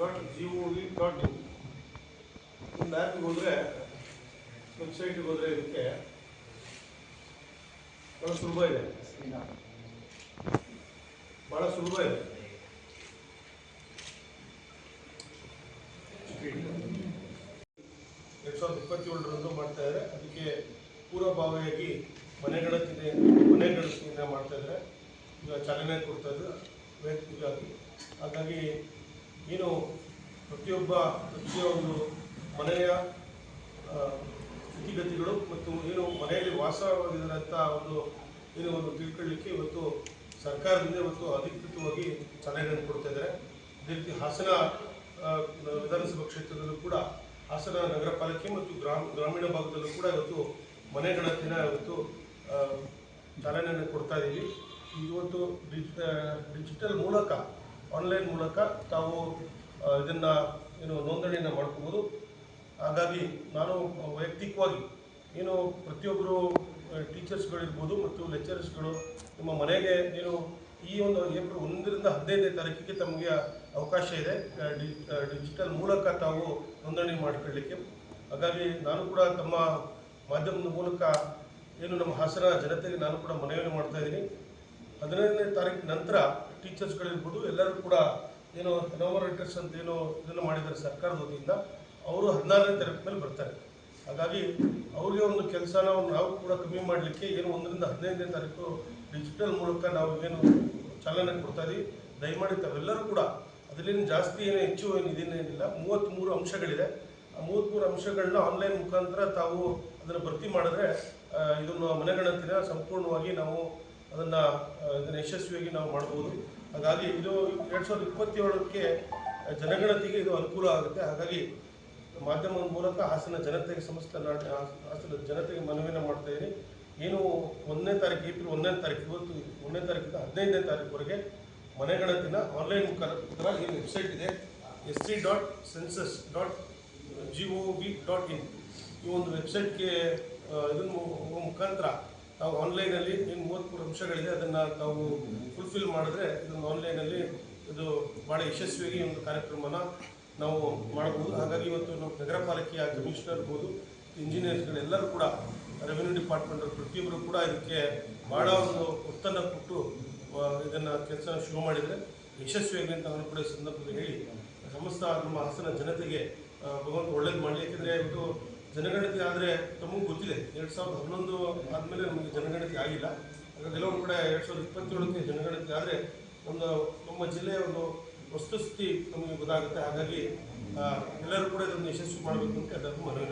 census.gov.in ಒಂದು ಆ್ಯಪ್ಗೆ ಹೋದರೆ ವೆಬ್ಸೈಟ್ಗೆ ಹೋದರೆ ಇದಕ್ಕೆ ಭಾಳ ಸುಲಭ ಇದೆ, ಭಾಳ ಸುಲಭ ಇದೆ. 2027 ಮಾಡ್ತಾ ಇದ್ದಾರೆ. ಅದಕ್ಕೆ ಪೂರ್ವಭಾವಿಯಾಗಿ ಮನೆಗಣತಿಯನ್ನು ಮಾಡ್ತಾ ಇದ್ದಾರೆ. ಈಗ ಚಾಲನೆ ಕೊಡ್ತಾ ಇದ್ದಾರೆ ವೈಯಕ್ತಿಕವಾಗಿ. ಹಾಗಾಗಿ ಏನು ಪ್ರತಿಯೊಂದು ಮನೆಯ ಸ್ಥಿತಿಗತಿಗಳು ಮತ್ತು ಏನು ಮನೆಯಲ್ಲಿ ವಾಸವಾಗಿರೋಂಥ ಒಂದು ತಿಳ್ಕೊಳ್ಳಿಕ್ಕೆ ಇವತ್ತು ಸರ್ಕಾರದಿಂದ ಇವತ್ತು ಅಧಿಕೃತವಾಗಿ ಚಾಲನೆಯನ್ನು ಕೊಡ್ತಾ ಇದ್ದಾರೆ. ಅದೇ ರೀತಿ ಹಾಸನ ವಿಧಾನಸಭಾ ಕ್ಷೇತ್ರದಲ್ಲೂ ಕೂಡ ಹಾಸನ ನಗರ ಪಾಲಿಕೆ ಮತ್ತು ಗ್ರಾಮೀಣ ಭಾಗದಲ್ಲೂ ಕೂಡ ಇವತ್ತು ಮನೆಗಣತಿನ ಇವತ್ತು ಚಾಲನೆಯನ್ನು ಕೊಡ್ತಾ ಇದ್ದೀವಿ. ಇವತ್ತು ಡಿಜಿಟಲ್ ಮೂಲಕ ಆನ್ಲೈನ್ ಮೂಲಕ ತಾವು ಇದನ್ನು ನೋಂದಣಿಯನ್ನು ಮಾಡ್ಕೋಬೋದು. ಹಾಗಾಗಿ ನಾನು ವೈಯಕ್ತಿಕವಾಗಿ ಪ್ರತಿಯೊಬ್ಬರು ಟೀಚರ್ಸ್ಗಳಿರ್ಬೋದು ಮತ್ತು ಲೆಕ್ಚರರ್ಸ್ಗಳು ನಿಮ್ಮ ಮನೆಗೆ ಈ ಒಂದು ಏಪ್ರಿಲ್ 1ರಿಂದ 15ನೇ ತಾರೀಕಿಗೆ ತಮಗೆ ಅವಕಾಶ ಇದೆ ಡಿಜಿಟಲ್ ಮೂಲಕ ತಾವು ನೋಂದಣಿ ಮಾಡಿಕೊಳ್ಳಲಿಕ್ಕೆ. ಹಾಗಾಗಿ ನಾನು ಕೂಡ ತಮ್ಮ ಮಾಧ್ಯಮದ ಮೂಲಕ ನಮ್ಮ ಹಾಸನ ಜನತೆಗೆ ನಾನು ಕೂಡ ಮನವಿಯನ್ನು ಮಾಡ್ತಾ ಇದ್ದೀನಿ. 15ನೇ ತಾರೀಕು ನಂತರ ಟೀಚರ್ಸ್ಗಳಿರ್ಬೋದು ಎಲ್ಲರೂ ಕೂಡ ಎನೋಮರೇಟರ್ಸ್ ಅಂತ ಇದನ್ನು ಮಾಡಿದ್ದಾರೆ ಸರ್ಕಾರದ ವತಿಯಿಂದ, ಅವರು 16ನೇ ತಾರೀಕು ಮೇಲೆ ಬರ್ತಾರೆ. ಹಾಗಾಗಿ ಅವ್ರಿಗೆ ಒಂದು ಕೆಲಸನ ನಾವು ಕೂಡ ಕಮ್ಮಿ ಮಾಡಲಿಕ್ಕೆ 1ರಿಂದ 15ನೇ ತಾರೀಕು ಡಿಜಿಟಲ್ ಮೂಲಕ ನಾವು ಚಾಲನೆ ಕೊಡ್ತಾ ಇದ್ದೀವಿ. ದಯಮಾಡಿ ತಾವೆಲ್ಲರೂ ಕೂಡ ಅದರಲ್ಲಿ ಜಾಸ್ತಿ ಹೆಚ್ಚು ಇದೇನೇನಿಲ್ಲ, 33 ಅಂಶಗಳಿದೆ. ಆ 33 ಅಂಶಗಳನ್ನ ಆನ್ಲೈನ್ ಮುಖಾಂತರ ತಾವು ಅದನ್ನು ಭರ್ತಿ ಮಾಡಿದ್ರೆ ಇದನ್ನು ಮನೆಗಣತಿನ ಸಂಪೂರ್ಣವಾಗಿ ನಾವು ಅದನ್ನು ಯಶಸ್ವಿಯಾಗಿ ನಾವು ಮಾಡ್ಬೋದು. ಹಾಗಾಗಿ ಇದು 2027ಕ್ಕೆ ಜನಗಣತಿಗೆ ಇದು ಅನುಕೂಲ ಆಗುತ್ತೆ. ಹಾಗಾಗಿ ಮಾಧ್ಯಮದ ಮೂಲಕ ಹಾಸನ ಜನತೆಗೆ ಹಾಸನ ಜನತೆಗೆ ಮನವಿಯನ್ನು ಮಾಡ್ತಾ ಇದ್ದೀನಿ. ಏಪ್ರಿಲ್ 1ನೇ ತಾರೀಕು ಇವತ್ತು 1ನೇ ತಾರೀಕಿಂದ 15ನೇ ತಾರೀಕುವರೆಗೆ ಮನೆಗಣತಿನ ಆನ್ಲೈನ್ ಮುಖಾಂತರ ಏನು ವೆಬ್ಸೈಟ್ ಇದೆ sc.census.gov.in ಈ ಒಂದು ವೆಬ್ಸೈಟ್ಗೆ ಇದನ್ನು ಮುಖಾಂತರ ನಾವು ಆನ್ಲೈನಲ್ಲಿ 33 ಅಂಶಗಳಿದೆ ಅದನ್ನು ತಾವು ಫುಲ್ಫಿಲ್ ಮಾಡಿದ್ರೆ ಇದನ್ನು ಆನ್ಲೈನಲ್ಲಿ ಇದು ಭಾಳ ಯಶಸ್ವಿಯಾಗಿ ಒಂದು ಕಾರ್ಯಕ್ರಮನ ನಾವು ಮಾಡ್ಬೋದು. ಹಾಗಾಗಿ ಇವತ್ತು ನಮ್ಮ ನಗರ ಪಾಲಿಕೆಯ ಕಮಿಷನರ್ ಇರ್ಬೋದು, ಇಂಜಿನಿಯರ್ಸ್ಗಳೆಲ್ಲರೂ ಕೂಡ ರೆವಿನ್ಯೂ ಡಿಪಾರ್ಟ್ಮೆಂಟ್ ಪ್ರತಿಯೊಬ್ಬರು ಕೂಡ ಇದಕ್ಕೆ ಭಾಳ ಒಂದು ಒತ್ತನ್ನು ಕೊಟ್ಟು ಇದನ್ನು ಕೆಲಸ ಶುರು ಮಾಡಿದರೆ ಯಶಸ್ವಿಯಾಗಿ ಅಂತ ನಾನು ಕೂಡ ಈ ಸಂದರ್ಭದಲ್ಲಿ ಹೇಳಿ ಸಮಸ್ತ ನಮ್ಮ ಹಾಸನ ಜನತೆಗೆ ಭಗವಂತ ಒಳ್ಳೇದು ಮಾಡಲಿ. ಯಾಕೆಂದರೆ ಇವತ್ತು ಜನಗಣತಿ ಆದರೆ ತಮಗೂ ಗೊತ್ತಿದೆ 2011 ಆದಮೇಲೆ ನಮಗೆ ಜನಗಣತಿ ಆಗಿಲ್ಲ. ಹಾಗಾಗಿ ಕೆಲವೊಂದು ಕಡೆ 2027ಕ್ಕೆ ಜನಗಣತಿ ಆದರೆ ನಮ್ಮ ಜಿಲ್ಲೆಯ ಒಂದು ವಸ್ತುಸ್ಥಿತಿ ನಮಗೆ ಗೊತ್ತಾಗುತ್ತೆ. ಹಾಗಾಗಿ ಎಲ್ಲರೂ ಕೂಡ ಇದನ್ನು ಯಶಸ್ವಿ ಮಾಡಬೇಕು ಅಂತ ಎಲ್ಲರಿಗೂ ಮನವಿ